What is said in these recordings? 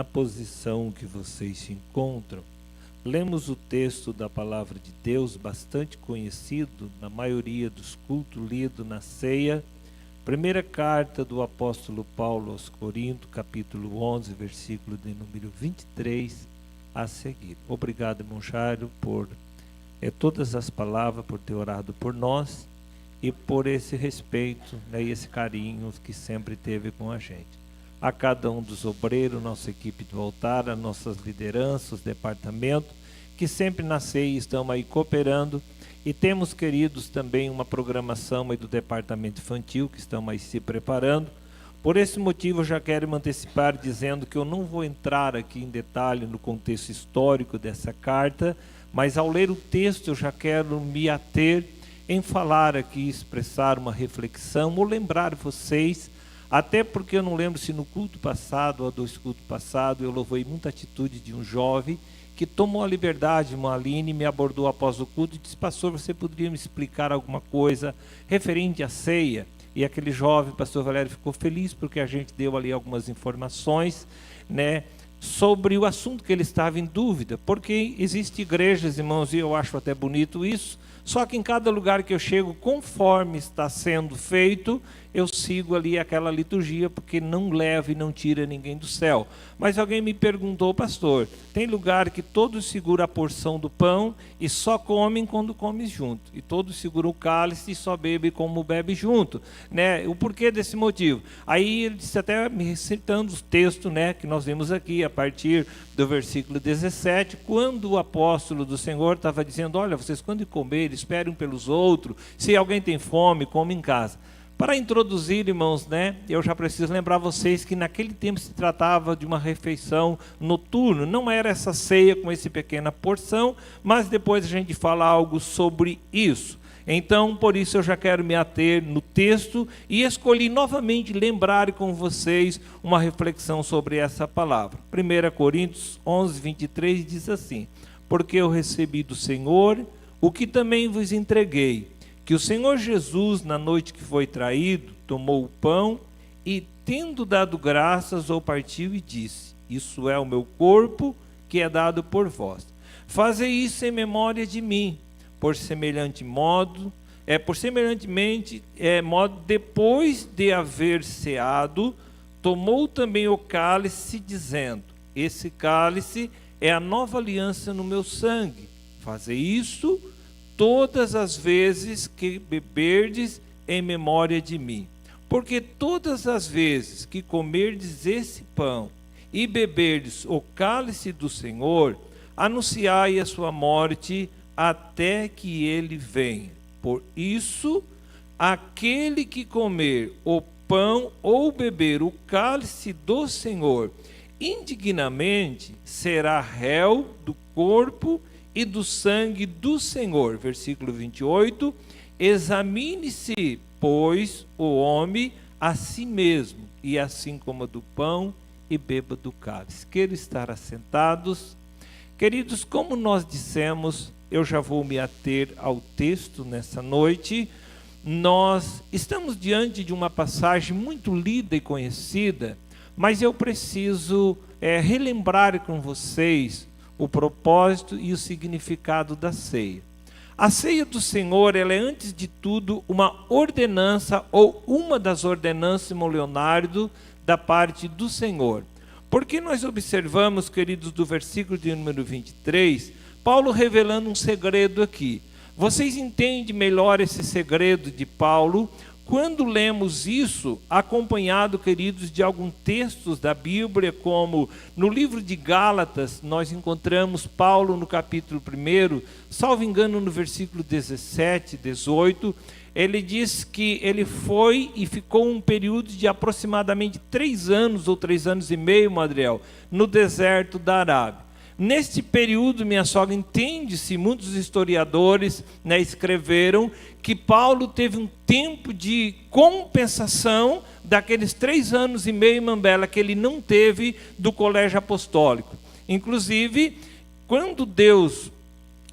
Na posição que vocês se encontram, lemos o texto da Palavra de Deus, bastante conhecido na maioria dos cultos, lido na ceia. Primeira carta do apóstolo Paulo aos Coríntios, capítulo 11, versículo de número 23, a seguir. Obrigado, irmão Jairo, por todas as palavras, por ter orado por nós e por esse respeito, e esse carinho que sempre teve com a gente. A cada um dos obreiros, nossa equipe do altar, as nossas lideranças, os departamentos, que sempre na ceia estão aí cooperando. E temos, queridos, também uma programação aí do departamento infantil, que estão aí se preparando. Por esse motivo, eu já quero me antecipar dizendo que eu não vou entrar aqui em detalhe no contexto histórico dessa carta, mas ao ler o texto eu já quero me ater em falar aqui, expressar uma reflexão, ou lembrar vocês, até porque eu não lembro se no culto passado ou dois cultos passados eu louvei muita atitude de um jovem que tomou a liberdade, uma Aline, me abordou após o culto e disse: pastor, você poderia me explicar alguma coisa referente à ceia? E aquele jovem, pastor Valério, ficou feliz porque a gente deu ali algumas informações, sobre o assunto que ele estava em dúvida, porque existem igrejas, irmãos, e eu acho até bonito isso, só que em cada lugar que eu chego, conforme está sendo feito, eu sigo ali aquela liturgia, porque não leva e não tira ninguém do céu. Mas alguém me perguntou: pastor, tem lugar que todos seguram a porção do pão e só comem quando comem junto, e todos seguram o cálice e só bebem como bebe junto, o porquê desse motivo? Aí ele disse, até me citando os textos, que nós vimos aqui, a partir do versículo 17, quando o apóstolo do Senhor estava dizendo: olha, vocês quando comerem, esperem pelos outros, se alguém tem fome, come em casa. Para introduzir, irmãos, eu já preciso lembrar vocês que naquele tempo se tratava de uma refeição noturna, não era essa ceia com essa pequena porção, mas depois a gente fala algo sobre isso. Então, por isso eu já quero me ater no texto e escolhi novamente lembrar com vocês uma reflexão sobre essa palavra. 1 Coríntios 11, 23 diz assim: porque eu recebi do Senhor o que também vos entreguei, que o Senhor Jesus, na noite que foi traído, tomou o pão e, tendo dado graças, o partiu e disse: isso é o meu corpo que é dado por vós. Fazei isso em memória de mim. Por semelhantemente, depois de haver ceado, tomou também o cálice, dizendo: esse cálice é a nova aliança no meu sangue. Fazei isso todas as vezes que beberdes em memória de mim. Porque todas as vezes que comerdes esse pão e beberdes o cálice do Senhor, anunciai a sua morte até que ele venha. Por isso, aquele que comer o pão ou beber o cálice do Senhor indignamente será réu do corpo e do sangue do Senhor. Versículo 28, examine-se, pois, o homem a si mesmo, e assim coma do pão e beba do cálice. Quero estar assentados. Queridos, como nós dissemos, eu já vou me ater ao texto nessa noite. Nós estamos diante de uma passagem muito lida e conhecida, mas eu preciso relembrar com vocês o propósito e o significado da ceia. A ceia do Senhor, ela é antes de tudo uma ordenança, ou uma das ordenanças, irmão Leonardo, da parte do Senhor. Porque nós observamos, queridos, do versículo de número 23, Paulo revelando um segredo aqui. Vocês entendem melhor esse segredo de Paulo quando lemos isso, acompanhado, queridos, de alguns textos da Bíblia, como no livro de Gálatas, nós encontramos Paulo no capítulo 1, salvo engano no versículo 17, 18, ele diz que ele foi e ficou um período de aproximadamente 3 anos ou 3 anos e meio, Madriel, no deserto da Arábia. Neste período, minha sogra, entende-se, muitos historiadores escreveram que Paulo teve um tempo de compensação daqueles 3 anos e meio, Mambela, que ele não teve do colégio apostólico. Inclusive, quando Deus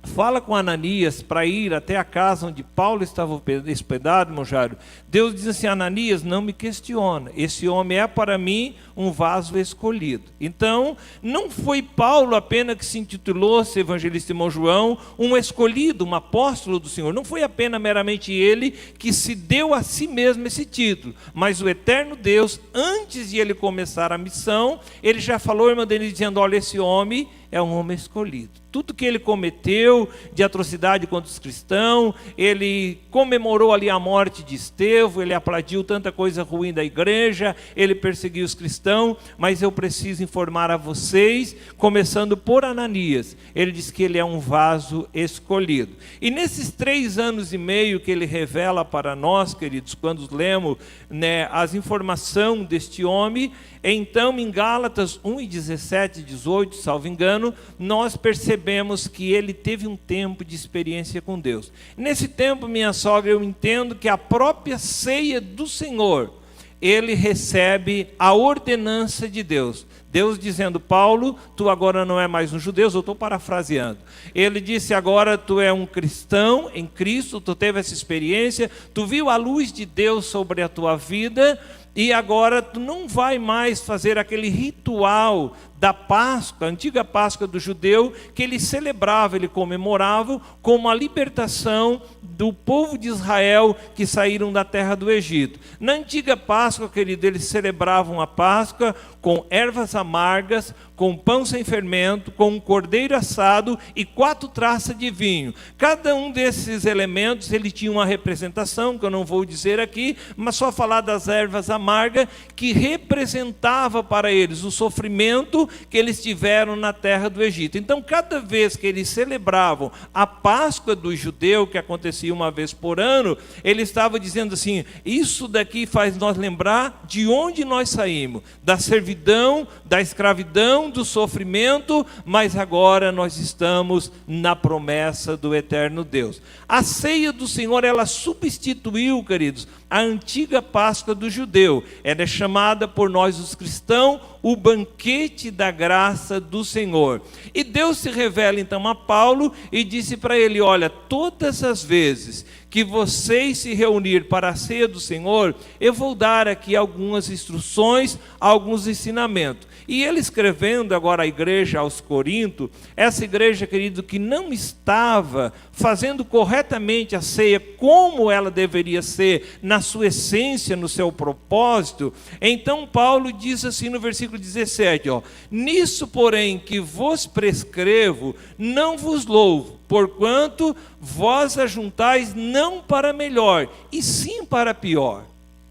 fala com Ananias para ir até a casa onde Paulo estava hospedado, irmão Jairo. Deus diz assim: Ananias, não me questiona, esse homem é para mim um vaso escolhido. Então, não foi Paulo apenas que se intitulou-se evangelista, irmão João, um escolhido, um apóstolo do Senhor. Não foi apenas meramente ele que se deu a si mesmo esse título, mas o eterno Deus, antes de ele começar a missão, ele já falou, irmã dele, dizendo: olha, esse homem é um homem escolhido. Tudo que ele cometeu de atrocidade contra os cristãos, ele comemorou ali a morte de Estevão, ele aplaudiu tanta coisa ruim da igreja, ele perseguiu os cristãos, mas eu preciso informar a vocês, começando por Ananias, ele diz que ele é um vaso escolhido. E nesses 3 anos e meio que ele revela para nós, queridos, quando lemos, né, as informações deste homem, então em Gálatas 1:17 e 18, salvo engano, nós percebemos que ele teve um tempo de experiência com Deus. Nesse tempo, minha sogra, eu entendo que a própria ceia do Senhor, ele recebe a ordenança de Deus. Deus dizendo: Paulo, tu agora não é mais um judeu, eu estou parafraseando. Ele disse: agora tu é um cristão em Cristo, tu teve essa experiência, tu viu a luz de Deus sobre a tua vida, e agora tu não vai mais fazer aquele ritual da Páscoa, a antiga Páscoa do judeu, que ele celebrava, ele comemorava como a libertação do povo de Israel que saíram da terra do Egito. Na antiga Páscoa, querido, eles celebravam a Páscoa com ervas amargas, com pão sem fermento, com um cordeiro assado e 4 taças de vinho. Cada um desses elementos, ele tinha uma representação, que eu não vou dizer aqui, mas só falar das ervas amargas, que representava para eles o sofrimento que eles tiveram na terra do Egito. Então, cada vez que eles celebravam a Páscoa do judeu, que acontecia uma vez por ano, ele estava dizendo assim: isso daqui faz nós lembrar de onde nós saímos, da servidão, da escravidão, do sofrimento, mas agora nós estamos na promessa do eterno Deus. A ceia do Senhor, ela substituiu, queridos, a antiga Páscoa do judeu. Ela é chamada por nós os cristãos o banquete da graça do Senhor. E Deus se revela então a Paulo e disse para ele: olha, todas as vezes que vocês se reunir para a ceia do Senhor, eu vou dar aqui algumas instruções, alguns ensinamentos. E ele escrevendo agora à igreja aos Coríntios, essa igreja, querido, que não estava fazendo corretamente a ceia como ela deveria ser, na sua essência, no seu propósito, então Paulo diz assim no versículo 17, nisso, porém, que vos prescrevo, não vos louvo, porquanto vós ajuntais não para melhor, e sim para pior.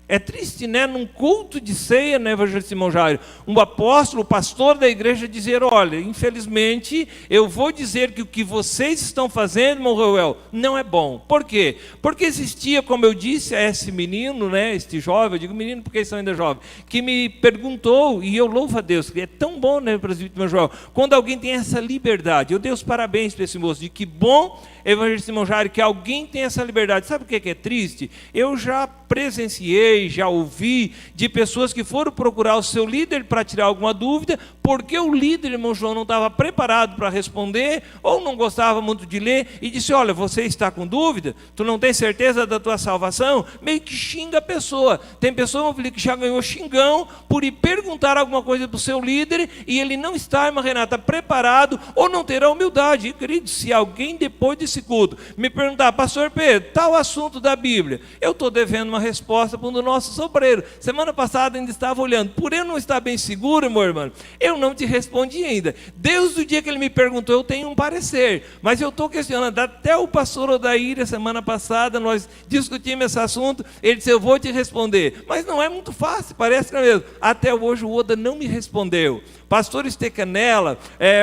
É triste, né? Num culto de ceia, né, evangelista Simão Jairo, um apóstolo, o pastor da igreja dizer: olha, infelizmente, eu vou dizer que o que vocês estão fazendo, irmão Reuel, não é bom. Por quê? Porque existia, como eu disse a esse menino, né, este jovem, eu digo menino porque eles são ainda jovens, que me perguntou, e eu louvo a Deus, que é tão bom, né, presbítero Joel, quando alguém tem essa liberdade. Eu dei os parabéns para esse moço, de que bom, evangelista Simão Jairo, que alguém tem essa liberdade. Sabe o que é triste? Eu já presenciei, já ouvi de pessoas que foram procurar o seu líder para tirar alguma dúvida, porque o líder, irmão João, não estava preparado para responder, ou não gostava muito de ler, e disse: olha, você está com dúvida? Tu não tem certeza da tua salvação? Meio que xinga a pessoa. Tem pessoa que já ganhou xingão por ir perguntar alguma coisa para o seu líder, e ele não está, irmã Renata, preparado, ou não terá humildade. E, querido, se alguém depois desse culto me perguntar: pastor Pedro, tal assunto da Bíblia, eu estou devendo uma resposta para um dos nossos obreiros. Semana passada ainda estava olhando, por eu não estar bem seguro, meu irmão, eu não te respondi ainda. Desde o dia que ele me perguntou, eu tenho um parecer, mas eu estou questionando. Até o pastor Odair, semana passada, nós discutimos esse assunto, ele disse: eu vou te responder, mas não é muito fácil, parece que é mesmo. Até hoje o Oda não me respondeu. Pastor Estecanela,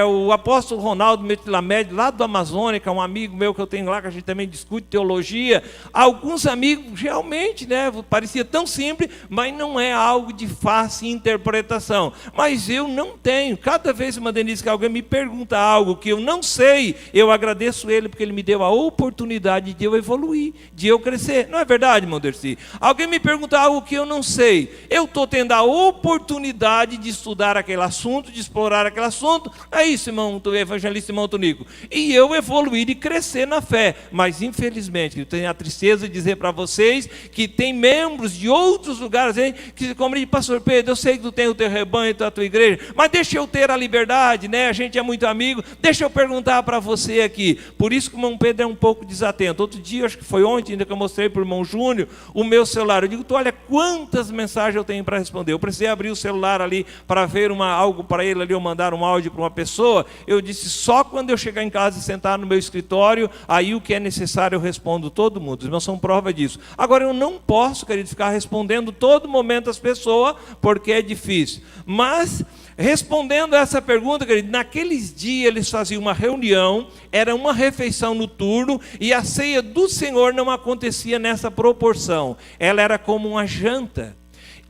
o apóstolo Ronaldo Metilamed, lá do Amazônica, um amigo meu que eu tenho lá, que a gente também discute teologia. Alguns amigos realmente, né, parecia tão simples, mas não é algo de fácil interpretação. Mas eu não tenho. Cada vez, irmã Denise, que alguém me pergunta algo que eu não sei, eu agradeço ele, porque ele me deu a oportunidade de eu evoluir, de eu crescer. Não é verdade, irmão Dercy? Alguém me pergunta algo que eu não sei, eu estou tendo a oportunidade de estudar aquele assunto, de explorar aquele assunto. É isso, irmão evangelista, irmão Tonico. E eu evoluir e crescer na fé. Mas, infelizmente, eu tenho a tristeza de dizer para vocês que tem membros de outros lugares aí que, como diz, pastor Pedro, eu sei que tu tem o teu rebanho, a tua igreja, mas deixa eu ter a liberdade, né? A gente é muito amigo, deixa eu perguntar para você aqui. Por isso que o irmão Pedro é um pouco desatento. Outro dia, acho que foi ontem, ainda que eu mostrei para o irmão Júnior o meu celular. Eu digo, tu olha quantas mensagens eu tenho para responder. Eu precisei abrir o celular ali para ver algo para ele ali, eu mandar um áudio para uma pessoa. Eu disse, só quando eu chegar em casa e sentar no meu escritório, aí o que é necessário eu respondo todo mundo. Os irmãos são prova disso. Agora, eu não posso, querido, ficar respondendo todo momento as pessoas, porque é difícil. Mas, respondendo a essa pergunta, querido, naqueles dias eles faziam uma reunião, era uma refeição no turno, e a ceia do Senhor não acontecia nessa proporção. Ela era como uma janta.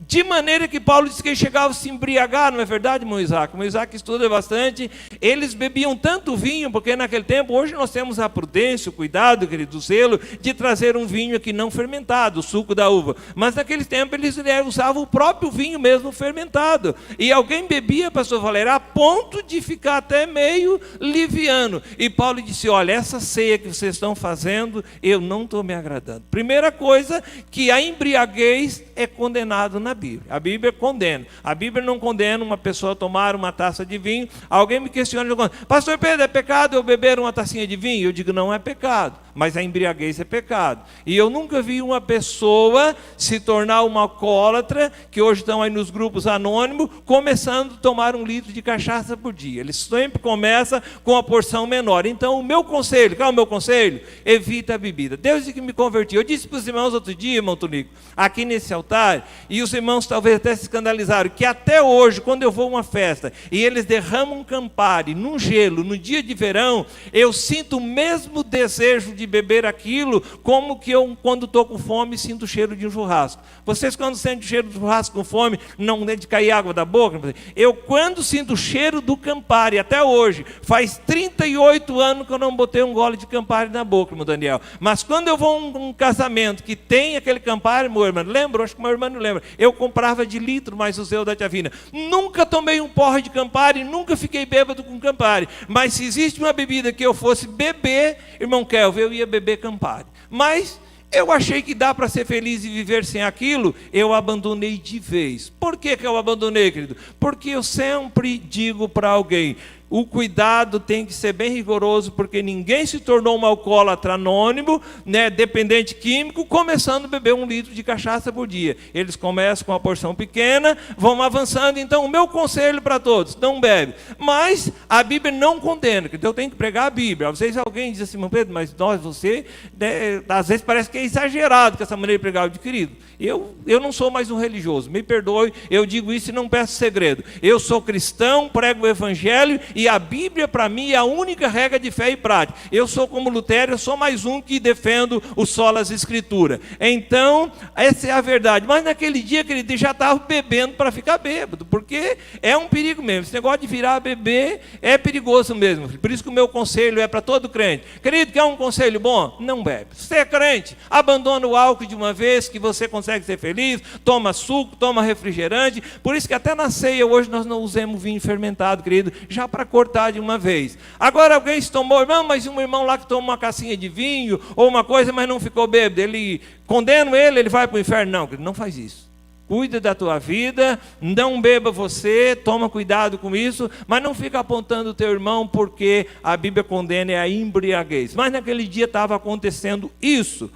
De maneira que Paulo disse que eles chegavam a se embriagar, não é verdade, irmão Isaac? O irmão Isaac estuda bastante. Eles bebiam tanto vinho, porque naquele tempo, hoje nós temos a prudência, o cuidado, querido, o zelo, de trazer um vinho aqui não fermentado, o suco da uva. Mas naquele tempo eles usavam o próprio vinho mesmo fermentado. E alguém bebia, pastor Valério, a ponto de ficar até meio liviano. E Paulo disse, olha, essa ceia que vocês estão fazendo, eu não estou me agradando. Primeira coisa, que a embriaguez é condenado na Bíblia. A Bíblia condena. A Bíblia não condena uma pessoa tomar uma taça de vinho. Alguém me questiona, pastor Pedro, é pecado eu beber uma tacinha de vinho? Eu digo, não é pecado, mas a embriaguez é pecado. E eu nunca vi uma pessoa se tornar uma alcoólatra, que hoje estão aí nos grupos anônimos, começando a tomar 1 litro de cachaça por dia. Eles sempre começam com a porção menor. Então, o meu conselho, qual é o meu conselho? Evita a bebida. Deus que me convertiu. Eu disse para os irmãos outro dia, irmão Tonico, aqui nesse altar, e os irmãos talvez até se escandalizaram, que até hoje, quando eu vou a uma festa, e eles derramam um Campari num gelo, no dia de verão, eu sinto o mesmo desejo de beber aquilo, como que eu, quando estou com fome, sinto o cheiro de um churrasco. Vocês, quando sentem o cheiro do churrasco com fome, não é de cair água da boca? Eu, quando sinto o cheiro do Campari, até hoje, faz 38 anos que eu não botei um gole de Campari na boca, irmão Daniel. Mas quando eu vou a um casamento que tem aquele Campari, meu irmão, lembra? Acho que meu irmão não lembra. Eu comprava de litro, mas usei o da Tia Vina. Nunca tomei um porre de Campari, nunca fiquei bêbado com Campari. Mas se existe uma bebida que eu fosse beber, irmão Kelvin, eu ia beber Campari. Mas eu achei que dá para ser feliz e viver sem aquilo, eu abandonei de vez. Por que eu abandonei, querido? Porque eu sempre digo para alguém, o cuidado tem que ser bem rigoroso, porque ninguém se tornou um alcoólatra anônimo, né, dependente químico, começando a beber 1 litro de cachaça por dia. Eles começam com uma porção pequena, vão avançando. Então, o meu conselho para todos, não bebe. Mas a Bíblia não condena, então eu tenho que pregar a Bíblia. Às vezes alguém diz assim, Pedro, mas você, né, às vezes parece que é exagerado com essa maneira de pregar. Querido, eu não sou mais um religioso, me perdoe, eu digo isso e não peço segredo. Eu sou cristão, prego o Evangelho, e a Bíblia para mim é a única regra de fé e prática. Eu sou como Lutero, eu sou mais um que defendo o solas escritura. Então, essa é a verdade. Mas naquele dia, querido, já estava bebendo para ficar bêbado, porque é um perigo mesmo. Esse negócio de virar beber é perigoso mesmo. Por isso que o meu conselho é para todo crente. Querido, quer um conselho bom? Não bebe. Se você é crente, abandona o álcool de uma vez, que você consegue ser feliz, toma suco, toma refrigerante. Por isso que até na ceia hoje nós não usamos vinho fermentado, querido, já para cortar de uma vez. Agora alguém se tomou, irmão, mas um irmão lá que toma uma cacinha de vinho ou uma coisa, mas não ficou bêbado, ele condena ele vai para o inferno. Não, não faz isso. Cuida da tua vida, não beba você, toma cuidado com isso, mas não fica apontando o teu irmão, porque a Bíblia condena a embriaguez. Mas naquele dia estava acontecendo isso.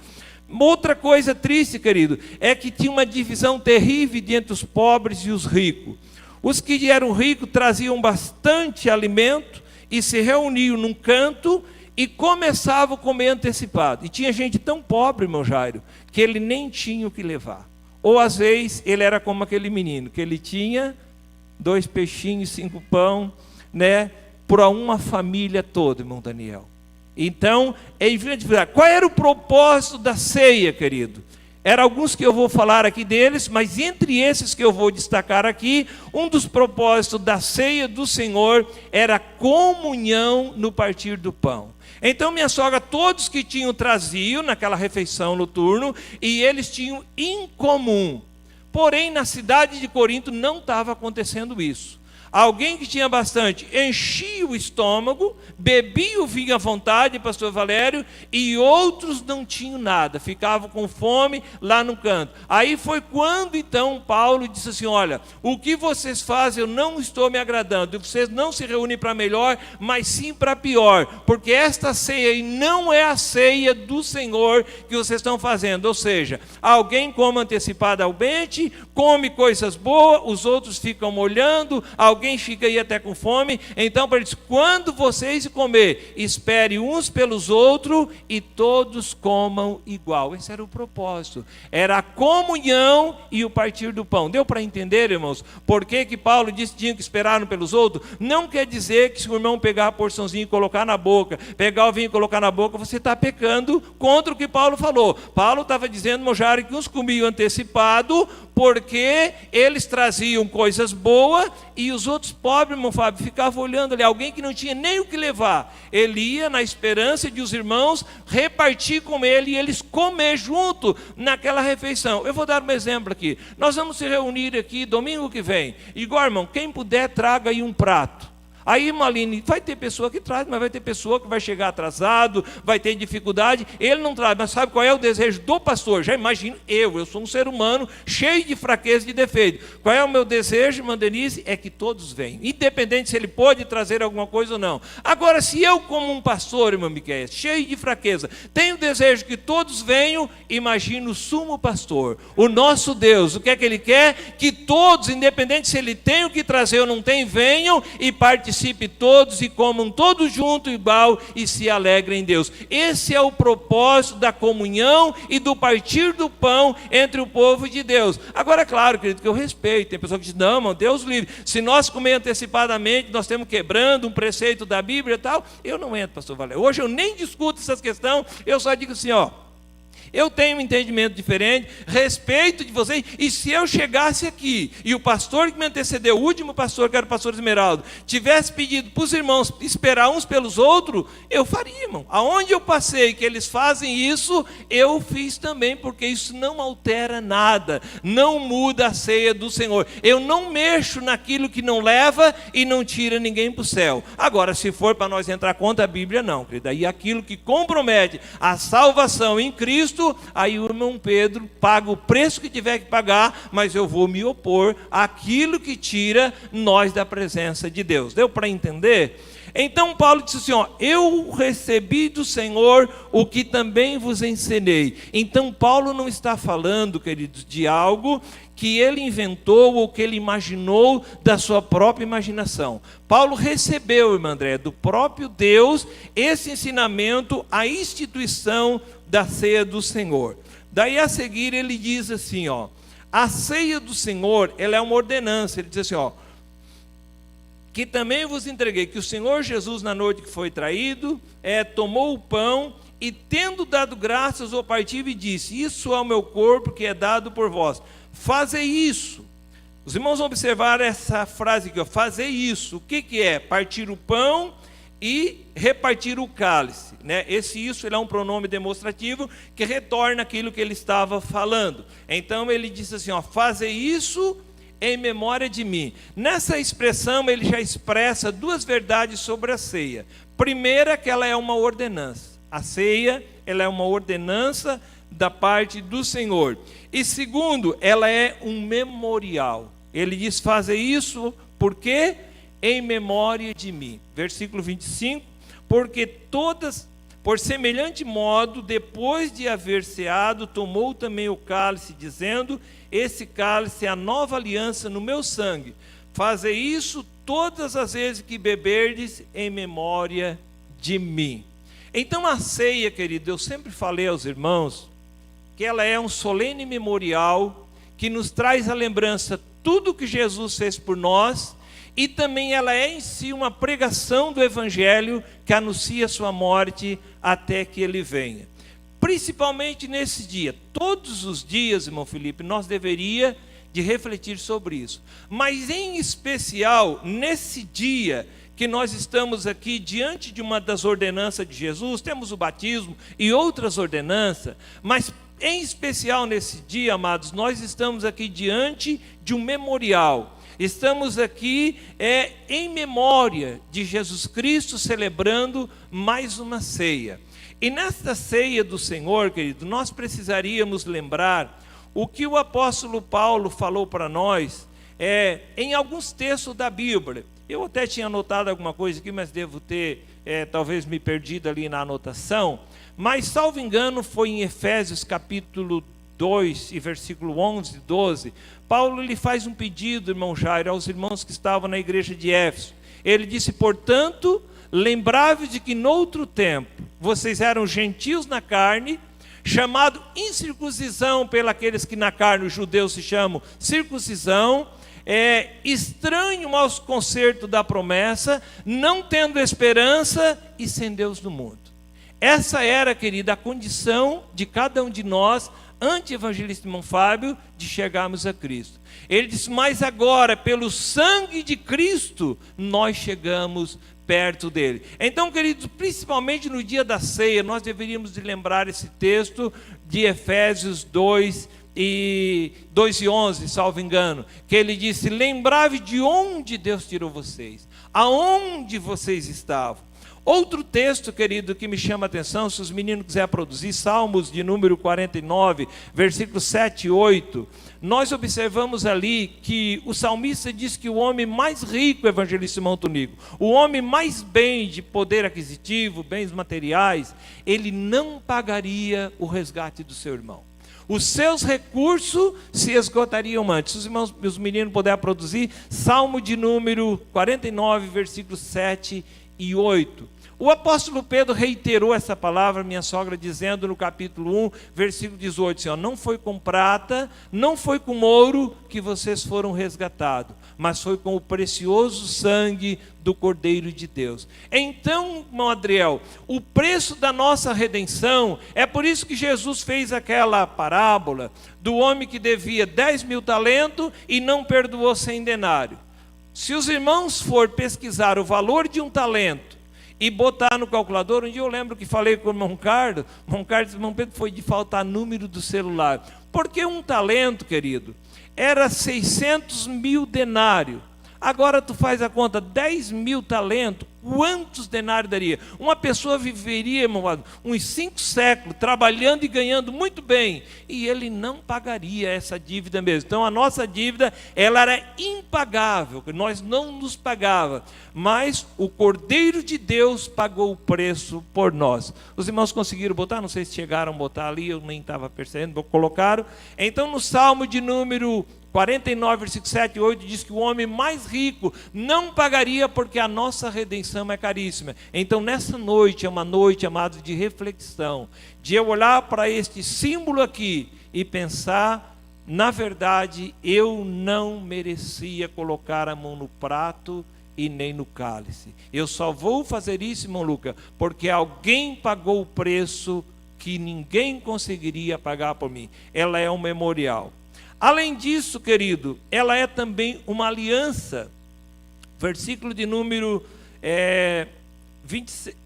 Outra coisa triste, querido, é que tinha uma divisão terrível entre os pobres e os ricos. Os que eram ricos traziam bastante alimento e se reuniam num canto e começavam a comer antecipado. E tinha gente tão pobre, irmão Jairo, que ele nem tinha o que levar. Ou às vezes ele era como aquele menino, que ele tinha 2 peixinhos, 5 pão, né, para uma família toda, irmão Daniel. Então, qual era o propósito da ceia, querido? eram alguns que eu vou falar aqui deles, mas entre esses que eu vou destacar aqui, um dos propósitos da ceia do Senhor era a comunhão no partir do pão. Então minha sogra, todos que tinham traziam naquela refeição noturna, e eles tinham em comum. Porém, na cidade de Corinto não estava acontecendo isso. Alguém que tinha bastante enchia o estômago, bebia o vinho à vontade, pastor Valério, e outros não tinham nada, ficavam com fome lá no canto. Aí foi quando então Paulo disse assim: olha, o que vocês fazem eu não estou me agradando, vocês não se reúnem para melhor, mas sim para pior, porque esta ceia aí não é a ceia do Senhor que vocês estão fazendo. Ou seja, alguém come antecipadamente, come coisas boas, os outros ficam molhando, alguém fica aí até com fome. Então, para eles, quando vocês comer, espere uns pelos outros e todos comam igual. Esse era o propósito, era a comunhão e o partir do pão. Deu para entender, irmãos, por que Paulo disse que tinham que esperar uns pelos outros? Não quer dizer que se o irmão pegar a porçãozinha e colocar na boca, pegar o vinho e colocar na boca, você está pecando contra o que Paulo falou. Paulo estava dizendo, Mojara, que uns comiam antecipado, porque eles traziam coisas boas e os outros pobres, irmão Fábio, ficavam olhando ali, alguém que não tinha nem o que levar. Ele ia na esperança de os irmãos repartir com ele e eles comer junto naquela refeição. Eu vou dar um exemplo aqui. Nós vamos se reunir aqui domingo que vem. Igual, irmão, quem puder, traga aí um prato. Aí, Maline, vai ter pessoa que traz, mas vai ter pessoa que vai chegar atrasado, vai ter dificuldade, ele não traz. Mas sabe qual é o desejo do pastor? Já imagino eu sou um ser humano cheio de fraqueza e de defeito. Qual é o meu desejo, irmã Denise? É que todos venham, independente se ele pode trazer alguma coisa ou não. Agora, se eu, como um pastor, irmã Miquéia, cheio de fraqueza, tenho o desejo que todos venham, imagino o sumo pastor, o nosso Deus, o que é que ele quer? Que todos, independente se ele tem o que trazer ou não tem, venham e participem todos e comam todos juntos igual e se alegrem em Deus. Esse é o propósito da comunhão e do partir do pão entre o povo de Deus. Agora, é claro, querido, que eu respeito. Tem pessoa que diz, não, irmão, Deus livre. Se nós comer antecipadamente, nós estamos quebrando um preceito da Bíblia e tal. Eu não entro, pastor Valério. Hoje eu nem discuto essas questões, eu só digo assim, ó. Eu tenho um entendimento diferente, respeito de vocês, e se eu chegasse aqui, e o pastor que me antecedeu, o último pastor, que era o pastor Esmeraldo, tivesse pedido para os irmãos esperar uns pelos outros, eu faria, irmão. Aonde eu passei que eles fazem isso, eu fiz também, porque isso não altera nada, não muda a ceia do Senhor. Eu não mexo naquilo que não leva e não tira ninguém para o céu. Agora, se for para nós entrar contra a Bíblia, não, querido. Aí aquilo que compromete a salvação em Cristo, aí o irmão Pedro paga o preço que tiver que pagar, mas eu vou me opor àquilo que tira nós da presença de Deus. Deu para entender? Então Paulo disse assim, ó, eu recebi do Senhor o que também vos ensinei. Então Paulo não está falando, queridos, de algo que ele inventou ou que ele imaginou da sua própria imaginação. Paulo recebeu, irmã André, do próprio Deus esse ensinamento, a instituição da ceia do Senhor. Daí a seguir ele diz assim, ó, a ceia do Senhor, ela é uma ordenança. Ele diz assim, ó, que também vos entreguei, que o Senhor Jesus na noite que foi traído, tomou o pão e tendo dado graças ao partir e disse, isso é o meu corpo que é dado por vós, fazei isso. Os irmãos vão observar essa frase aqui, ó, fazei isso. O que é? Partir o pão e repartir o cálice, né? Isso ele é um pronome demonstrativo que retorna aquilo que ele estava falando. Então ele disse assim, ó, fazei isso em memória de mim. Nessa expressão ele já expressa duas verdades sobre a ceia. Primeira, que ela é uma ordenança. A ceia, ela é uma ordenança da parte do Senhor. E segundo, ela é um memorial. Ele diz, fazer isso, por quê? Em memória de mim. Versículo 25, porque por semelhante modo, depois de haver ceado, tomou também o cálice, dizendo, esse cálice é a nova aliança no meu sangue. Fazei isso todas as vezes que beberdes em memória de mim. Então a ceia, querido, eu sempre falei aos irmãos, que ela é um solene memorial, que nos traz a lembrança tudo que Jesus fez por nós, e também ela é em si uma pregação do Evangelho, que anuncia a sua morte até que ele venha. principalmente nesse dia. Todos os dias, irmão Felipe, nós deveríamos de refletir sobre isso. Mas em especial, nesse dia que nós estamos aqui diante de uma das ordenanças de Jesus, temos o batismo e outras ordenanças, mas em especial nesse dia, amados, nós estamos aqui diante de um memorial. Estamos aqui em memória de Jesus Cristo, celebrando mais uma ceia. E nesta ceia do Senhor, querido, nós precisaríamos lembrar o que o apóstolo Paulo falou para nós em alguns textos da Bíblia. Eu até tinha anotado alguma coisa aqui, mas devo ter talvez me perdido ali na anotação. Mas, salvo engano, foi em Efésios capítulo 2 e versículo 11 e 12, Paulo lhe faz um pedido, irmão Jairo, aos irmãos que estavam na igreja de Éfeso. Ele disse: portanto, lembrai-vos de que noutro tempo vocês eram gentios na carne, chamado incircuncisão pelos que na carne os judeus se chamam circuncisão, estranho aos concertos da promessa, não tendo esperança e sem Deus no mundo. Essa era, querida, a condição de cada um de nós, anti-evangelista irmão Fábio, de chegarmos a Cristo. Ele disse: mas agora, pelo sangue de Cristo, nós chegamos perto dele. Então, queridos, principalmente no dia da ceia, nós deveríamos de lembrar esse texto de Efésios 2 e 11, salvo engano, que ele disse: lembrai-vos de onde Deus tirou vocês, aonde vocês estavam. Outro texto, querido, que me chama a atenção, se os meninos quiserem produzir, Salmos de número 49, versículos 7 e 8, nós observamos ali que o salmista diz que o homem mais rico, evangelista irmão Tonico, o homem mais bem de poder aquisitivo, bens materiais, ele não pagaria o resgate do seu irmão. Os seus recursos se esgotariam antes. Se os meninos puderem produzir, Salmo de número 49, versículos 7 e 8. O apóstolo Pedro reiterou essa palavra, minha sogra, dizendo no capítulo 1, versículo 18, assim, não foi com prata, não foi com ouro que vocês foram resgatados, mas foi com o precioso sangue do Cordeiro de Deus. Então, irmão Adriel, o preço da nossa redenção, é por isso que Jesus fez aquela parábola do homem que devia 10.000 talentos e não perdoou 100 denários. Se os irmãos for pesquisar o valor de um talento e botar no calculador, um dia eu lembro que falei com o irmão Carlos, irmão Pedro, foi de faltar número do celular. Porque um talento, querido, era 600.000 denários. Agora tu faz a conta, 10.000 talentos, quantos denários daria? Uma pessoa viveria, irmão, uns 5 séculos, trabalhando e ganhando muito bem, e ele não pagaria essa dívida mesmo. Então a nossa dívida, ela era impagável, nós não nos pagava, mas o Cordeiro de Deus pagou o preço por nós. Os irmãos conseguiram botar? Não sei se chegaram a botar ali, eu nem estava percebendo, colocaram. Então no Salmo de número 49, versículo 7 e 8, diz que o homem mais rico não pagaria porque a nossa redenção é caríssima. Então nessa noite, é uma noite, amados, de reflexão, de eu olhar para este símbolo aqui e pensar, na verdade, eu não merecia colocar a mão no prato e nem no cálice. Eu só vou fazer isso, irmão Luca, porque alguém pagou o preço que ninguém conseguiria pagar por mim. Ela é um memorial. Além disso, querido, ela é também uma aliança. Versículo de número 25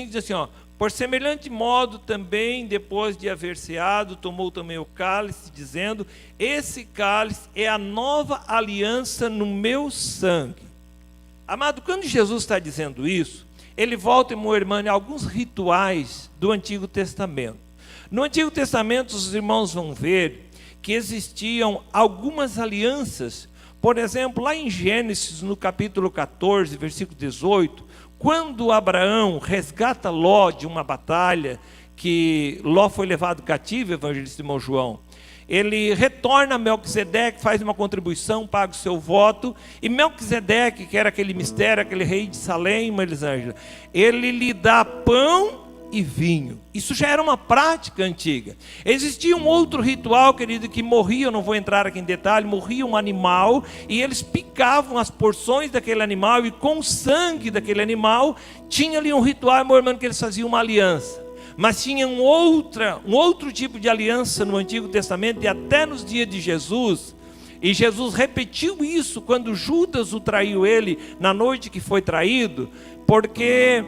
diz assim, por semelhante modo também, depois de haver ceado, tomou também o cálice, dizendo, esse cálice é a nova aliança no meu sangue. Amado, quando Jesus está dizendo isso, ele volta, meu irmão, em alguns rituais do Antigo Testamento. No Antigo Testamento, os irmãos vão ver que existiam algumas alianças. Por exemplo, lá em Gênesis, no capítulo 14, versículo 18, quando Abraão resgata Ló de uma batalha, que Ló foi levado cativo, evangelista irmão João, ele retorna a Melquisedeque, faz uma contribuição, paga o seu voto, e Melquisedeque, que era aquele mistério, aquele rei de Salém, Elisângela, ele lhe dá pão e vinho. Isso já era uma prática antiga. Existia um outro ritual, querido, que morria, eu não vou entrar aqui em detalhe, morria um animal e eles picavam as porções daquele animal e com o sangue daquele animal tinha ali um ritual, meu irmão, que eles faziam uma aliança. mas tinha um outro tipo de aliança no Antigo Testamento e até nos dias de Jesus. E Jesus repetiu isso quando Judas o traiu ele na noite que foi traído, porque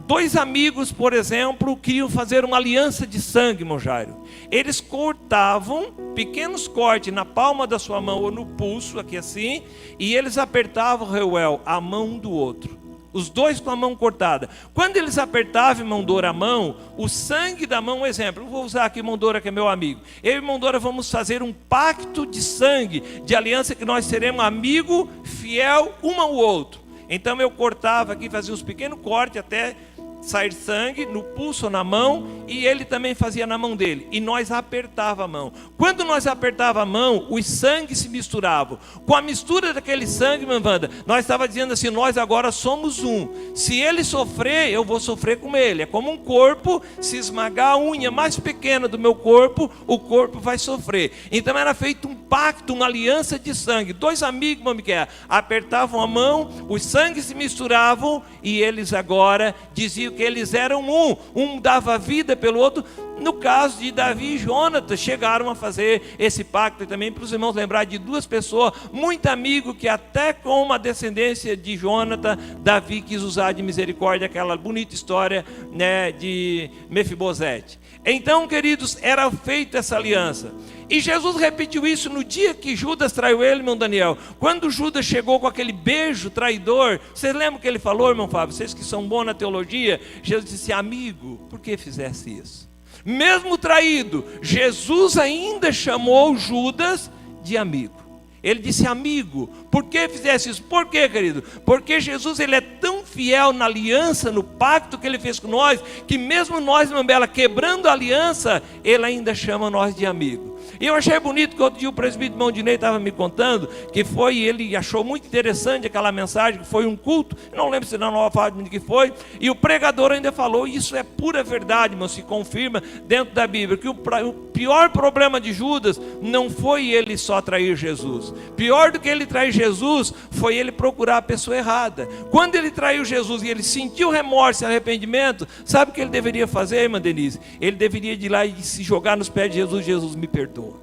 dois amigos, por exemplo, queriam fazer uma aliança de sangue, irmão Jairo. Eles cortavam pequenos cortes na palma da sua mão ou no pulso, aqui assim, e eles apertavam, Reuel, a mão um do outro. Os dois com a mão cortada. Quando eles apertavam, irmão Dora, a mão, o sangue da mão, um exemplo, eu vou usar aqui irmão Dora, que é meu amigo. Eu e irmão Dora vamos fazer um pacto de sangue, de aliança, que nós seremos amigo, fiel, um ao outro. Então eu cortava aqui, fazia uns pequenos cortes até sair sangue no pulso ou na mão, e ele também fazia na mão dele, e nós apertava a mão. Quando nós apertava a mão, os sangues se misturavam. Com a mistura daquele sangue, meu Wanda, nós estava dizendo assim, nós agora somos um. Se ele sofrer, eu vou sofrer com ele. É como um corpo, se esmagar a unha mais pequena do meu corpo, o corpo vai sofrer. Então era feito um pacto, uma aliança de sangue. Dois amigos, meu Miquel, apertavam a mão, os sangues se misturavam, e eles agora diziam que eles eram um dava vida pelo outro. No caso de Davi e Jonatas, chegaram a fazer esse pacto. E também para os irmãos lembrar de duas pessoas muito amigos, que até com uma descendência de Jonatas, Davi quis usar de misericórdia, aquela bonita história, né, de Mefibosete. Então, queridos, era feita essa aliança. E Jesus repetiu isso no dia que Judas traiu ele, irmão Daniel. Quando Judas chegou com aquele beijo traidor, vocês lembram que ele falou, irmão Fábio? Vocês que são bons na teologia, Jesus disse, amigo, por que fizesse isso? Mesmo traído, Jesus ainda chamou Judas de amigo. Ele disse, amigo, por que fizesse isso? Por quê, querido? Porque Jesus, ele é tão fiel na aliança, no pacto que ele fez com nós, que mesmo nós, irmã Bela, quebrando a aliança, ele ainda chama nós de amigo. E eu achei bonito que outro dia o presbítero irmão Dinei estava me contando, que foi, ele achou muito interessante aquela mensagem, que foi um culto, não lembro se na Nova Fátima que foi, e o pregador ainda falou, e isso é pura verdade, irmão, se confirma dentro da Bíblia, que o pior problema de Judas não foi ele só trair Jesus. Pior do que ele trair Jesus, foi ele procurar a pessoa errada. Quando ele traiu Jesus e ele sentiu remorso e arrependimento, sabe o que ele deveria fazer, irmã Denise? Ele deveria ir lá e se jogar nos pés de Jesus, Jesus me perdoa.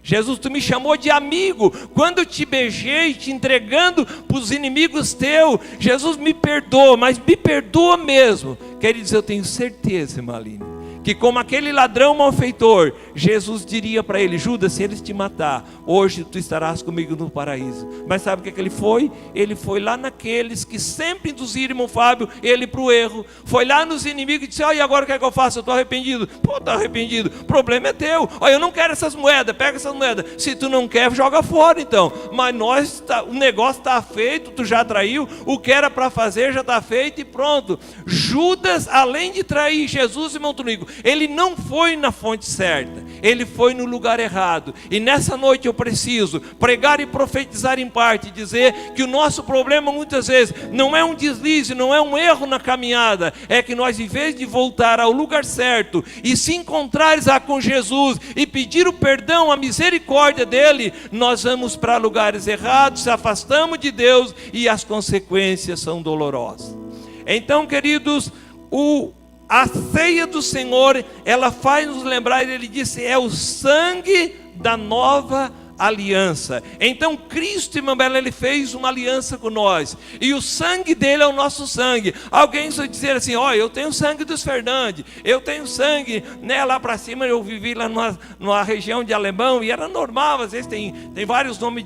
Jesus, tu me chamou de amigo, quando eu te beijei, te entregando para os inimigos teus, Jesus me perdoa, mas me perdoa mesmo. Queridos, eu tenho certeza, irmã Aline, que como aquele ladrão malfeitor, Jesus diria para ele, Judas, se eles te matar, hoje tu estarás comigo no paraíso. Mas sabe o que ele foi? Ele foi lá naqueles que sempre induziram, irmão Fábio, ele para o erro. Foi lá nos inimigos e disse, e agora o que é que eu faço? Eu estou arrependido. Pô, estou arrependido, o problema é teu. Olha, eu não quero essas moedas, pega essas moedas. Se tu não quer, joga fora então. Mas o negócio está feito, tu já traiu, o que era para fazer já está feito e pronto. Judas, além de trair Jesus, irmão Tonico, ele não foi na fonte certa, ele foi no lugar errado. E nessa noite eu preciso pregar e profetizar em parte, dizer que o nosso problema muitas vezes não é um deslize, não é um erro na caminhada, é que nós, em vez de voltar ao lugar certo e se encontrares com Jesus e pedir o perdão, a misericórdia dele, nós vamos para lugares errados, se afastamos de Deus e as consequências são dolorosas. Então, queridos, a ceia do Senhor, ela faz nos lembrar, ele disse, é o sangue da nova aliança. Então Cristo, irmã Bela, ele fez uma aliança com nós, e o sangue dele é o nosso sangue. Alguém vai dizer assim, eu tenho sangue dos Fernandes, eu tenho sangue, né, lá para cima, eu vivi lá numa região de Alemão, e era normal, às vezes tem vários nomes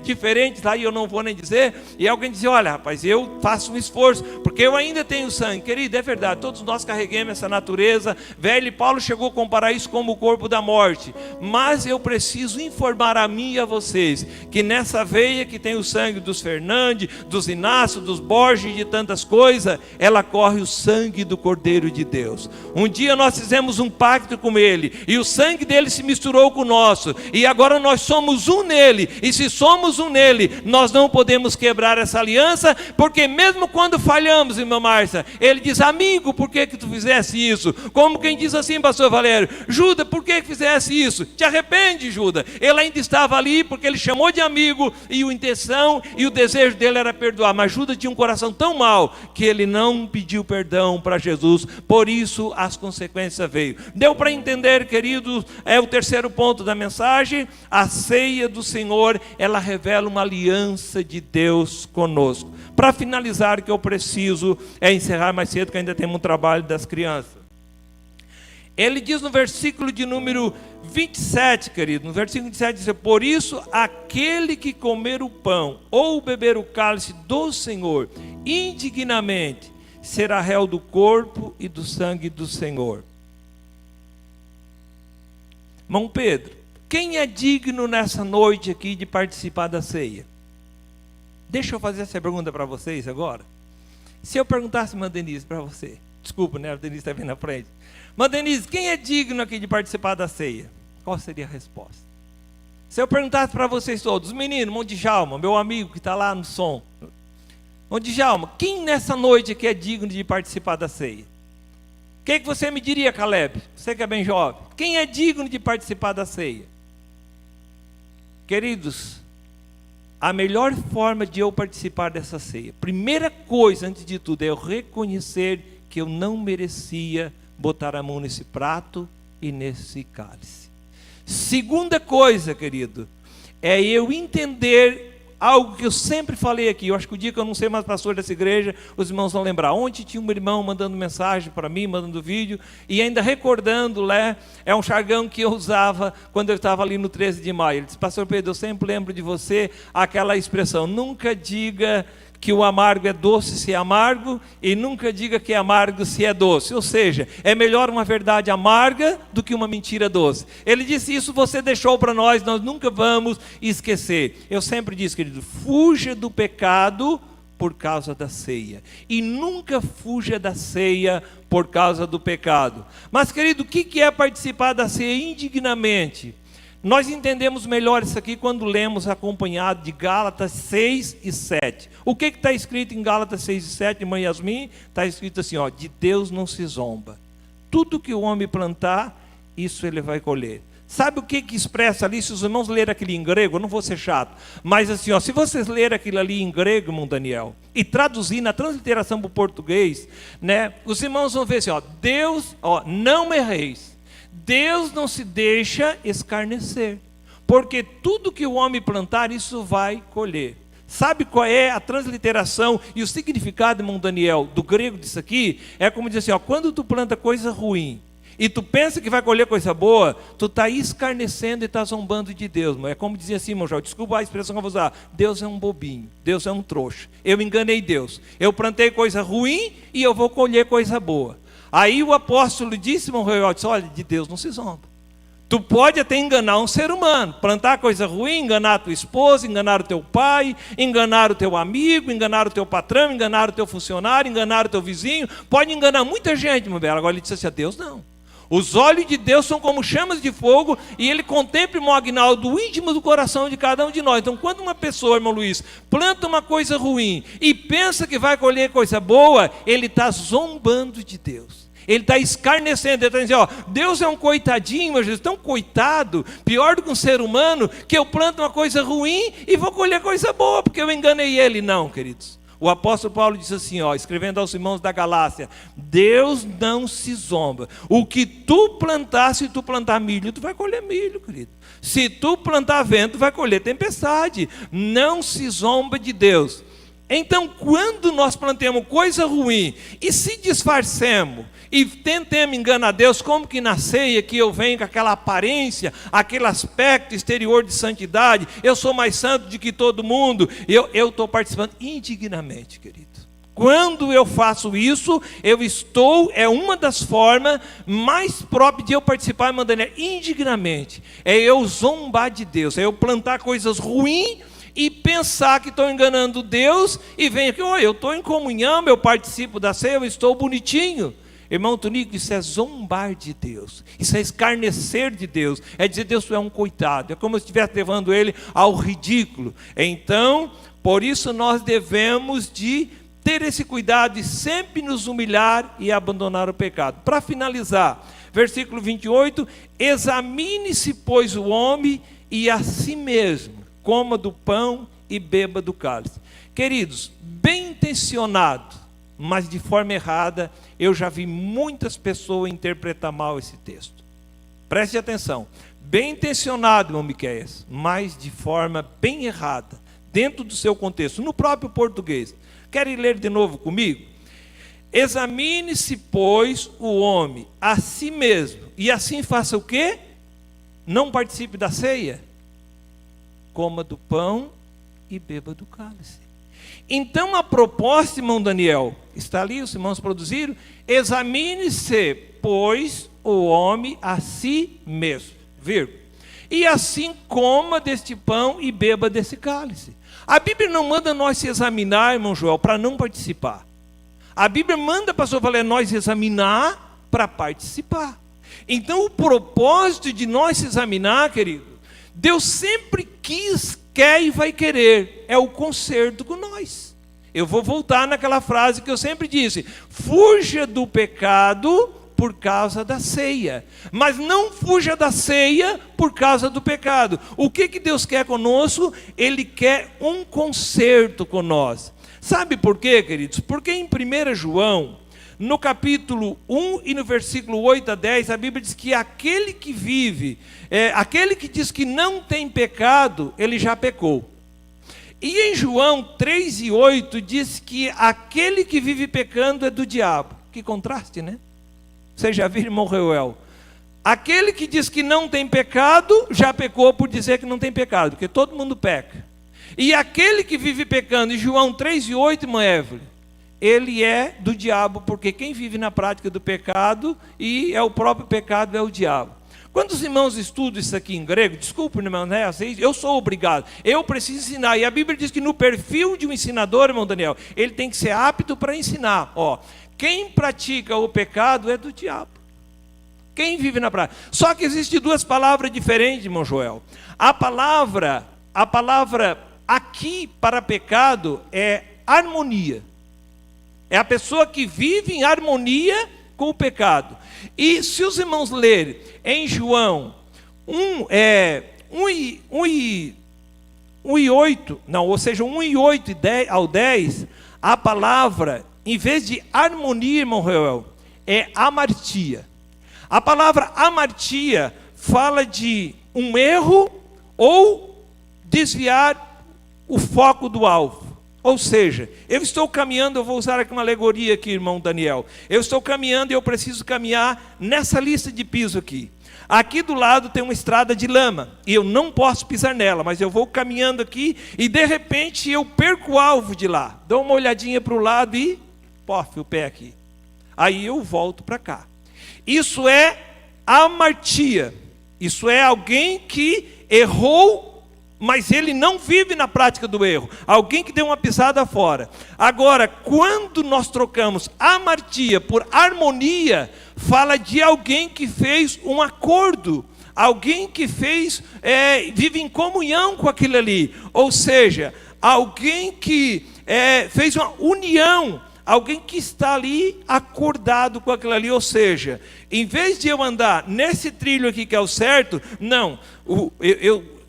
diferentes lá, e eu não vou nem dizer, e alguém dizia, olha rapaz, eu faço um esforço, porque eu ainda tenho sangue. Querido, é verdade, todos nós carregamos essa natureza velha, e Paulo chegou a comparar isso como o corpo da morte, mas eu preciso informar a mim e a vocês, que nessa veia que tem o sangue dos Fernandes, dos Inácio, dos Borges, de tantas coisas, ela corre o sangue do Cordeiro de Deus. Um dia nós fizemos um pacto com ele, e o sangue dele se misturou com o nosso, e agora nós somos um nele, e se somos um nele, nós não podemos quebrar essa aliança, porque mesmo quando falhamos, irmã Márcia, ele diz, amigo, por que tu fizesse isso? Como quem diz assim, pastor Valério, Judas, por que fizesse isso? Te arrepende, Judas? Ele ainda está estava ali porque ele chamou de amigo, e a intenção e o desejo dele era perdoar, mas Judas tinha um coração tão mau que ele não pediu perdão para Jesus, por isso as consequências veio. Deu para entender, queridos? É o terceiro ponto da mensagem. A ceia do Senhor, ela revela uma aliança de Deus conosco. Para finalizar, que eu preciso encerrar mais cedo, que ainda temos um trabalho das crianças. Ele diz no versículo de número 27, querido, no versículo 27 diz: por isso aquele que comer o pão ou beber o cálice do Senhor indignamente será réu do corpo e do sangue do Senhor. Irmão Pedro, quem é digno nessa noite aqui de participar da ceia? Deixa eu fazer essa pergunta para vocês agora. Se eu perguntasse, irmã Denise, para você, desculpa, né, a Denise está vindo na frente. Irmã Denise, quem é digno aqui de participar da ceia? Qual seria a resposta? Se eu perguntasse para vocês todos, menino, irmão Djalma, meu amigo que está lá no som, irmão Djalma, quem nessa noite aqui é digno de participar da ceia? O que você me diria, Caleb? Você que é bem jovem. Quem é digno de participar da ceia? Queridos, a melhor forma de eu participar dessa ceia, primeira coisa, antes de tudo, é eu reconhecer que eu não merecia botar a mão nesse prato e nesse cálice. Segunda coisa, querido, é eu entender algo que eu sempre falei aqui. Eu acho que o dia que eu não ser mais pastor dessa igreja, os irmãos vão lembrar. Ontem tinha um irmão mandando mensagem para mim, mandando vídeo, e ainda recordando, é um jargão que eu usava quando eu estava ali no 13 de maio. Ele disse: pastor Pedro, eu sempre lembro de você, aquela expressão: nunca diga que o amargo é doce se é amargo, e nunca diga que é amargo se é doce. Ou seja, é melhor uma verdade amarga do que uma mentira doce. Ele disse: isso você deixou para nós nunca vamos esquecer. Eu sempre disse, querido, fuja do pecado por causa da ceia, e nunca fuja da ceia por causa do pecado. Mas, querido, o que é participar da ceia indignamente? Nós entendemos melhor isso aqui quando lemos acompanhado de Gálatas 6 e 7. O que está escrito em Gálatas 6 e 7, irmã Yasmin? Está escrito assim, de Deus não se zomba. Tudo que o homem plantar, isso ele vai colher. Sabe o que expressa ali? Se os irmãos lerem aquilo em grego, eu não vou ser chato, mas assim, se vocês lerem aquilo ali em grego, irmão Daniel, e traduzir na transliteração para o português, os irmãos vão ver assim, Deus, não erreis. Deus não se deixa escarnecer, porque tudo que o homem plantar, isso vai colher. Sabe qual é a transliteração e o significado, irmão Daniel, do grego disso aqui? É como dizer assim, quando tu planta coisa ruim, e tu pensa que vai colher coisa boa, tu está escarnecendo e está zombando de Deus. É como dizia assim, irmão João, desculpa a expressão que eu vou usar, Deus é um bobinho, Deus é um trouxa, eu enganei Deus, eu plantei coisa ruim e eu vou colher coisa boa. Aí o apóstolo disse, irmão Royal, olha, de Deus não se zomba. Tu pode até enganar um ser humano, plantar coisa ruim, enganar a tua esposa, enganar o teu pai, enganar o teu amigo, enganar o teu patrão, enganar o teu funcionário, enganar o teu vizinho, pode enganar muita gente, meu belo. Agora ele disse assim, a Deus não. Os olhos de Deus são como chamas de fogo, e Ele contempla, irmão Aguinaldo, o íntimo do coração de cada um de nós. Então, quando uma pessoa, irmão Luiz, planta uma coisa ruim e pensa que vai colher coisa boa, ele está zombando de Deus. Ele está escarnecendo, ele está dizendo, Deus é um coitadinho, meu Jesus, tão coitado, pior do que um ser humano, que eu planto uma coisa ruim e vou colher coisa boa, porque eu enganei ele. Não, queridos. O apóstolo Paulo diz assim, escrevendo aos irmãos da Galácia, Deus não se zomba. O que tu plantar, se tu plantar milho, tu vai colher milho, querido. Se tu plantar vento, vai colher tempestade. Não se zomba de Deus. Então, quando nós plantemos coisa ruim e se disfarcemos e tentemos enganar Deus, como que na ceia que eu venho com aquela aparência, aquele aspecto exterior de santidade, eu sou mais santo do que todo mundo, eu estou participando indignamente, querido. Quando eu faço isso, é uma das formas mais próprias de eu participar, mandando indignamente, é eu zombar de Deus, é eu plantar coisas ruins, e pensar que estou enganando Deus, e vem aqui, eu estou em comunhão, eu participo da ceia, eu estou bonitinho. Irmão Tonico, isso é zombar de Deus, isso é escarnecer de Deus, é dizer, Deus, tu é um coitado, é como se estivesse levando ele ao ridículo. Então, por isso nós devemos de ter esse cuidado e sempre nos humilhar e abandonar o pecado. Para finalizar, versículo 28, examine-se, pois, o homem, e a si mesmo coma do pão e beba do cálice. Queridos, bem intencionado, mas de forma errada, eu já vi muitas pessoas interpretar mal esse texto. Preste atenção, bem intencionado, irmão Miqueias, mas de forma bem errada, dentro do seu contexto, no próprio português. Querem ler de novo comigo? Examine-se, pois, o homem a si mesmo, e assim faça o quê? Não participe da ceia, coma do pão e beba do cálice. Então a proposta, irmão Daniel, está ali, os irmãos produziram, examine-se, pois, o homem a si mesmo, vírgula, e assim coma deste pão e beba desse cálice. A Bíblia não manda nós se examinar, irmão Joel, para não participar. A Bíblia manda, pastor Valério, nós examinar para participar. Então o propósito de nós se examinar, querido, Deus sempre quis, quer e vai querer, é o conserto com nós. Eu vou voltar naquela frase que eu sempre disse: fuja do pecado por causa da ceia, mas não fuja da ceia por causa do pecado. O que Deus quer conosco? Ele quer um conserto com nós. Sabe por quê, queridos? Porque em 1 João, no capítulo 1 e no versículo 8 a 10, a Bíblia diz que aquele que vive, aquele que diz que não tem pecado, ele já pecou. E em João 3 e 8 diz que aquele que vive pecando é do diabo. Que contraste, né? Você já viu, irmão Reuel? Aquele que diz que não tem pecado, já pecou por dizer que não tem pecado, porque todo mundo peca. E aquele que vive pecando, em João 3 e 8, irmã Evelyn, ele é do diabo, porque quem vive na prática do pecado, e é o próprio pecado, é o diabo. Quando os irmãos estudam isso aqui em grego, desculpe, irmão, né? Eu sou obrigado, eu preciso ensinar, e a Bíblia diz que no perfil de um ensinador, irmão Daniel, ele tem que ser apto para ensinar. Quem pratica o pecado é do diabo. Quem vive na prática. Só que existem duas palavras diferentes, irmão Joel. A palavra aqui para pecado é harmonia. É a pessoa que vive em harmonia com o pecado. E se os irmãos lerem em João 1 e 8, não, ou seja, 1 e 8 ao 10, a palavra, em vez de harmonia, irmão Reuel, é amartia. A palavra amartia fala de um erro ou desviar o foco do alvo. Ou seja, eu estou caminhando, eu vou usar aqui uma alegoria aqui, irmão Daniel. Eu estou caminhando e eu preciso caminhar nessa lista de piso aqui. Aqui do lado tem uma estrada de lama, e eu não posso pisar nela, mas eu vou caminhando aqui, e de repente eu perco o alvo de lá. Dou uma olhadinha para o lado e, o pé aqui. Aí eu volto para cá. Isso é amartia. Isso é alguém que errou, mas ele não vive na prática do erro. Alguém que deu uma pisada fora. Agora, quando nós trocamos amartia por harmonia, fala de alguém que fez um acordo. Alguém que vive em comunhão com aquilo ali. Ou seja, alguém que fez uma união. Alguém que está ali acordado com aquilo ali. Ou seja, em vez de eu andar nesse trilho aqui que é o certo, não,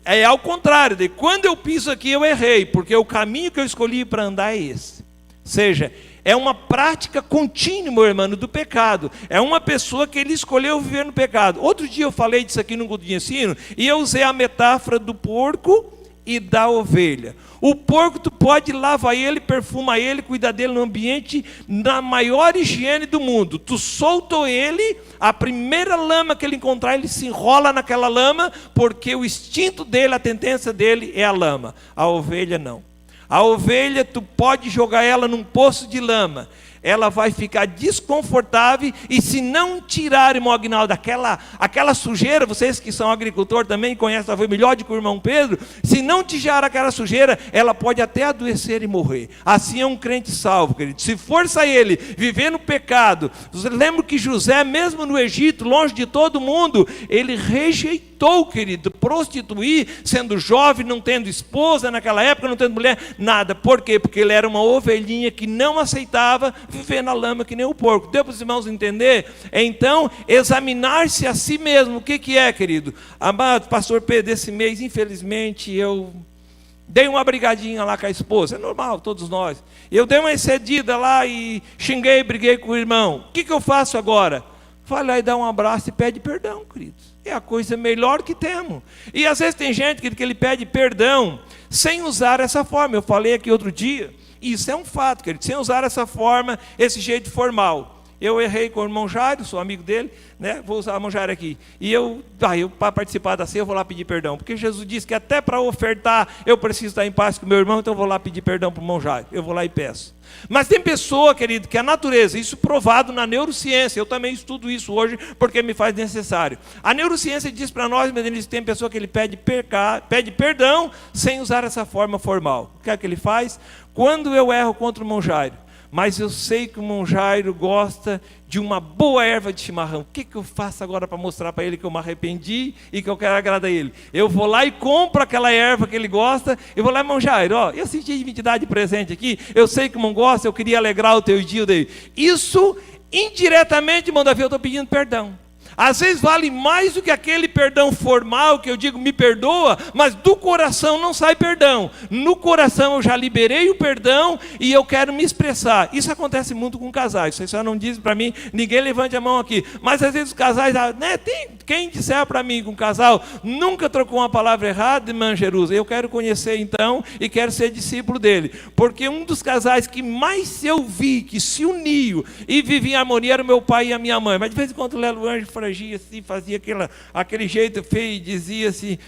é ao contrário, de quando eu piso aqui eu errei, porque o caminho que eu escolhi para andar é esse. Ou seja, é uma prática contínua, meu irmão, do pecado. É uma pessoa que ele escolheu viver no pecado. Outro dia eu falei disso aqui no culto de ensino, e eu usei a metáfora do porco e da ovelha. O porco, tu pode lavar ele, perfumar ele, cuidar dele no ambiente, na maior higiene do mundo. Tu soltou ele, a primeira lama que ele encontrar, ele se enrola naquela lama, porque o instinto dele, a tendência dele é a lama. A ovelha não. A ovelha, tu pode jogar ela num poço de lama, ela vai ficar desconfortável, e se não tirar, irmão Aguinaldo, aquela sujeira, vocês que são agricultores também conhecem talvez melhor do que o irmão Pedro, se não tirar aquela sujeira, ela pode até adoecer e morrer. Assim é um crente salvo, querido. Se força ele viver no pecado, você lembra que José, mesmo no Egito, longe de todo mundo, ele rejeitou, querido, prostituir, sendo jovem, não tendo esposa naquela época, não tendo mulher, nada. Por quê? Porque ele era uma ovelhinha que não aceitava viver na lama que nem o porco. Deu para os irmãos entender? Então, examinar-se a si mesmo. O que é, querido? Amado pastor Pedro, esse mês, infelizmente, eu dei uma brigadinha lá com a esposa. É normal, todos nós. Eu dei uma excedida lá e xinguei, briguei com o irmão. O que eu faço agora? Vai lá e dá um abraço e pede perdão, queridos. É a coisa melhor que temos. E às vezes tem gente que ele pede perdão sem usar essa forma. Eu falei aqui outro dia, isso é um fato, querido, sem usar essa forma, esse jeito formal. Eu errei com o irmão Jairo, sou amigo dele, né? Vou usar o irmão Jairo aqui. E eu para participar da ceia, eu vou lá pedir perdão. Porque Jesus disse que até para ofertar, eu preciso estar em paz com o meu irmão, então eu vou lá pedir perdão para o irmão Jairo. Eu vou lá e peço. Mas tem pessoa, querido, que a natureza, isso provado na neurociência, eu também estudo isso hoje, porque me faz necessário. A neurociência diz para nós, mas tem pessoa que ele pede perdão, sem usar essa forma formal. O que é que ele faz? Quando eu erro contra o irmão Jairo, mas eu sei que o irmão Jairo gosta de uma boa erva de chimarrão. O que eu faço agora para mostrar para ele que eu me arrependi e que eu quero agradar ele? Eu vou lá e compro aquela erva que ele gosta, eu vou lá, irmão Jairo, ó, eu senti divindade de presente aqui, eu sei que o irmão gosta, eu queria alegrar o teu dia daí. Isso, indiretamente, irmão Davi, eu estou pedindo perdão. Às vezes vale mais do que aquele perdão formal que eu digo, me perdoa, mas do coração não sai perdão. No coração eu já liberei o perdão e eu quero me expressar. Isso acontece muito com casais. Vocês só não dizem para mim, ninguém levante a mão aqui. Mas às vezes os casais, né, tem quem disser para mim que um casal nunca trocou uma palavra errada, irmã Jerusa, eu quero conhecer então e quero ser discípulo dele. Porque um dos casais que mais eu vi, que se uniu e vivia em harmonia, era o meu pai e a minha mãe. Mas de vez em quando o Lelo Anjo frangia assim, fazia aquele jeito feio e dizia assim,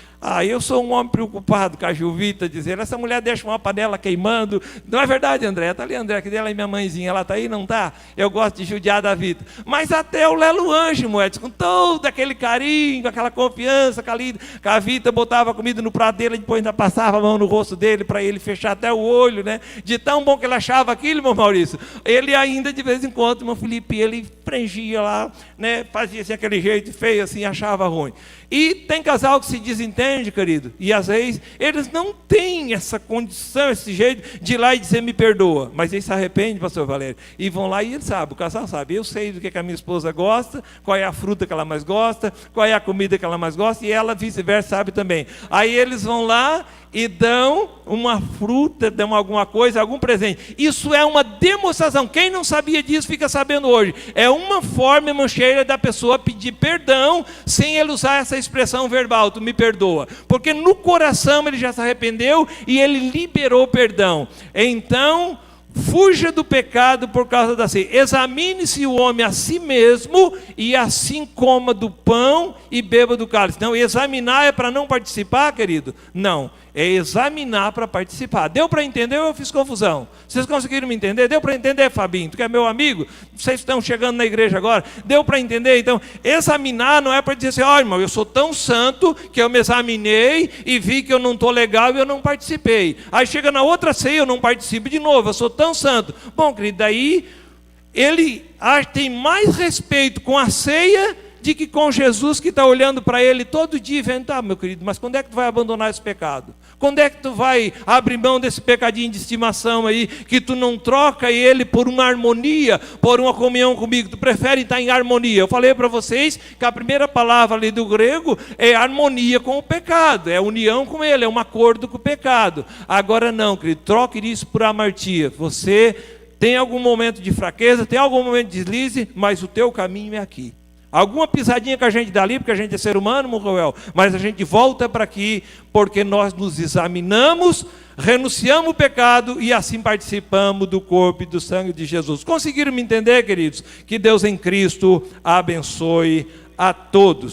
eu sou um homem preocupado com a Juvita, dizendo, essa mulher deixa uma panela queimando. Não é verdade, André? Está ali, André, que dela é minha mãezinha, ela está aí, não está? Eu gosto de judiar da Vita. Mas até o Lelo Anjo, Moedas, com todo aquele carinho, com aquela confiança, que a Vita botava a comida no prato dele, depois ainda passava a mão no rosto dele, para ele fechar até o olho, né? De tão bom que ele achava aquilo, irmão Maurício. Ele ainda, de vez em quando, irmão Felipe, ele frangia lá, né? Fazia assim, aquele jeito feio, assim, achava ruim. E tem casal que se desentende, querido, e às vezes eles não têm essa condição, esse jeito de ir lá e dizer me perdoa, mas eles se arrependem, pastor Valério, e vão lá e ele sabe, o casal sabe, eu sei do que a minha esposa gosta, qual é a fruta que ela mais gosta, qual é a comida que ela mais gosta, e ela vice-versa sabe também. Aí eles vão lá e dão uma fruta, dão alguma coisa, algum presente. Isso é uma demonstração. Quem não sabia disso fica sabendo hoje. É uma forma, mancheira, da pessoa pedir perdão sem ele usar essa expressão verbal, tu me perdoa. Porque no coração ele já se arrependeu e ele liberou perdão. Então, fuja do pecado por causa da ceia. Examine-se o homem a si mesmo e assim coma do pão e beba do cálice. Não, examinar é para não participar, querido? Não, é examinar para participar. Deu para entender ou eu fiz confusão? Vocês conseguiram me entender? Deu para entender, Fabinho? Tu que é meu amigo? Vocês estão chegando na igreja agora. Deu para entender? Então, examinar não é para dizer assim, irmão, eu sou tão santo que eu me examinei e vi que eu não estou legal e eu não participei. Aí chega na outra ceia, eu não participo de novo, eu sou tão santo. Bom, querido, daí ele tem mais respeito com a ceia de que com Jesus que está olhando para ele todo dia e vendo, meu querido, mas quando é que tu vai abandonar esse pecado? Quando é que tu vai abrir mão desse pecadinho de estimação aí, que tu não troca ele por uma harmonia, por uma comunhão comigo, tu prefere estar em harmonia? Eu falei para vocês que a primeira palavra ali do grego é harmonia com o pecado, é união com ele, é um acordo com o pecado. Agora não, querido, troque isso por amartia. Você tem algum momento de fraqueza, tem algum momento de deslize, mas o teu caminho é aqui. Alguma pisadinha que a gente dá ali, porque a gente é ser humano, Moruel, mas a gente volta para aqui, porque nós nos examinamos, renunciamos o pecado e assim participamos do corpo e do sangue de Jesus. Conseguiram me entender, queridos? Que Deus em Cristo abençoe a todos.